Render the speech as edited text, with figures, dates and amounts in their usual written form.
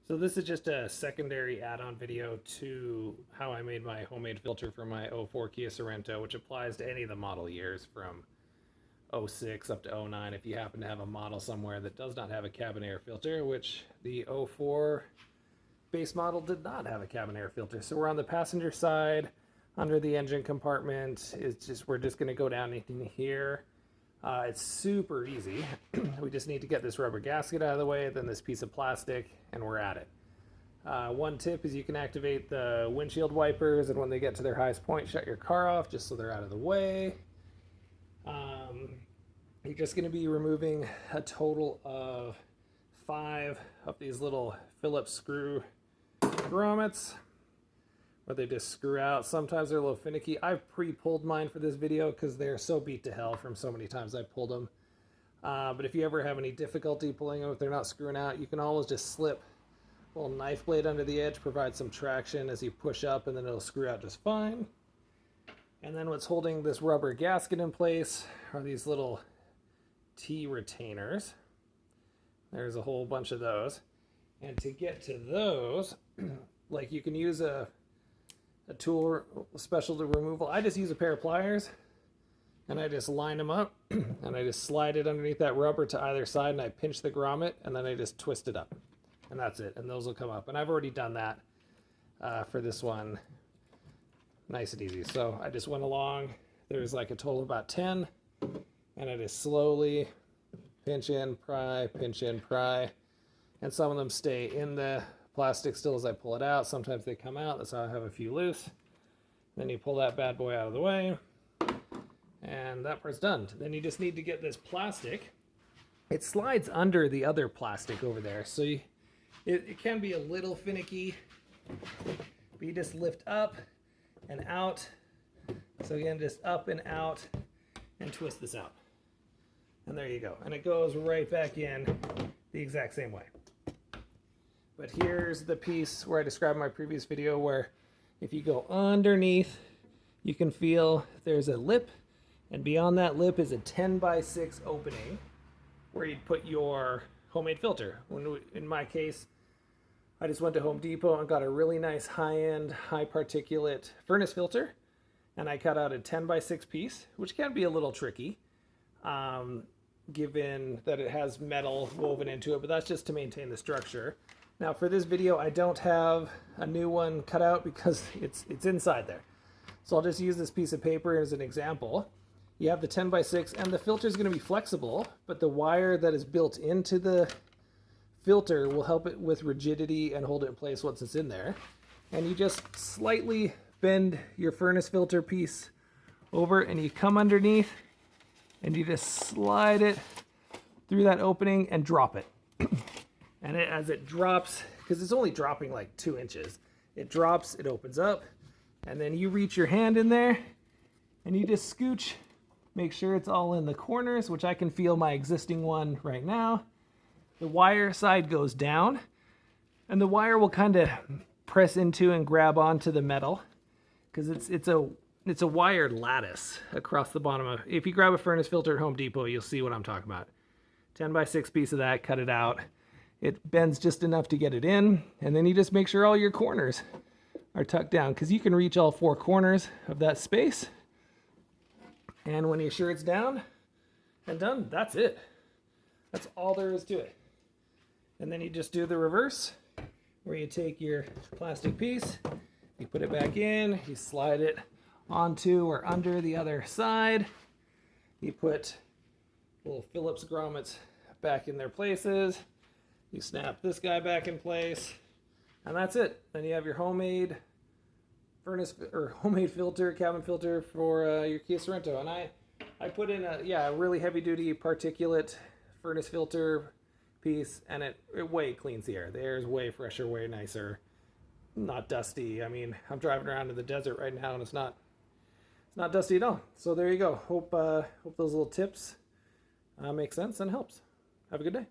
So this is just a secondary add-on video to how I made my homemade filter for my 04 Kia Sorento, which applies to any of the model years from 06 up to 09 if you happen to have a model somewhere that does not have a cabin air filter, which the 04 base model did not have a cabin air filter. So we're on the passenger side under the engine compartment. We're just going to go down in here. It's super easy. We just need to get this rubber gasket out of the way, then this piece of plastic, and we're at it. One tip is you can activate the windshield wipers, and when they get to their highest point, shut your car off just so they're out of the way. You're just going to be removing a total of 5 of these little Phillips screw grommets, where they just screw out. Sometimes they're a little finicky. I've pre-pulled mine for this video because they're so beat to hell from so many times I've pulled them. But if you ever have any difficulty pulling them, if they're not screwing out, you can always just slip a little knife blade under the edge, provide some traction as you push up, and then it'll screw out just fine. And then what's holding this rubber gasket in place are these little T retainers. There's a whole bunch of those. And to get to those, like, you can use a tool special to removal. I just use a pair of pliers and I just line them up and I just slide it underneath that rubber to either side, and I pinch the grommet and then I just twist it up, and that's it, and those will come up. And I've already done that for this one, nice and easy. So I just went along, there's like a total of about 10, and I just slowly pinch in, pry, and some of them stay in the plastic still as I pull it out. Sometimes they come out. That's how I have a few loose. Then you pull that bad boy out of the way, and that part's done. Then you just need to get this plastic. It slides under the other plastic over there, so it can be a little finicky, but you just lift up and out. So again, just up and out, and twist this out. And there you go. And it goes right back in the exact same way. But here's the piece where I described in my previous video, where if you go underneath, you can feel there's a lip, and beyond that lip is a 10x6 opening where you'd put your homemade filter. In my case, I just went to Home Depot and got a really nice high-end, high particulate furnace filter, and I cut out a 10x6 piece, which can be a little tricky, given that it has metal woven into it, but that's just to maintain the structure. Now for this video, I don't have a new one cut out because it's inside there. So I'll just use this piece of paper as an example. You have the 10x6, and the filter is going to be flexible, but the wire that is built into the filter will help it with rigidity and hold it in place once it's in there. And you just slightly bend your furnace filter piece over, and you come underneath, and you just slide it through that opening and drop it. And as it drops, because it's only dropping like 2 inches, it drops, it opens up, and then you reach your hand in there and you just scooch, make sure it's all in the corners, which I can feel my existing one right now. The wire side goes down, and the wire will kind of press into and grab onto the metal, because it's a wired lattice across the bottom of. If you grab a furnace filter at Home Depot, you'll see what I'm talking about. 10x6 piece of that, cut it out. It bends just enough to get it in, and then you just make sure all your corners are tucked down, because you can reach all 4 corners of that space. And when you're sure it's down and done, that's it. That's all there is to it. And then you just do the reverse, where you take your plastic piece, you put it back in, you slide it onto or under the other side. You put little Phillips grommets back in their places. You snap this guy back in place, and that's it. Then you have your homemade furnace or homemade filter, cabin filter for your Kia Sorento. And I put in a really heavy duty particulate furnace filter piece, and it way cleans the air. The air is way fresher, way nicer, not dusty. I mean, I'm driving around in the desert right now, and it's not dusty at all. So there you go. Hope those little tips make sense and helps. Have a good day.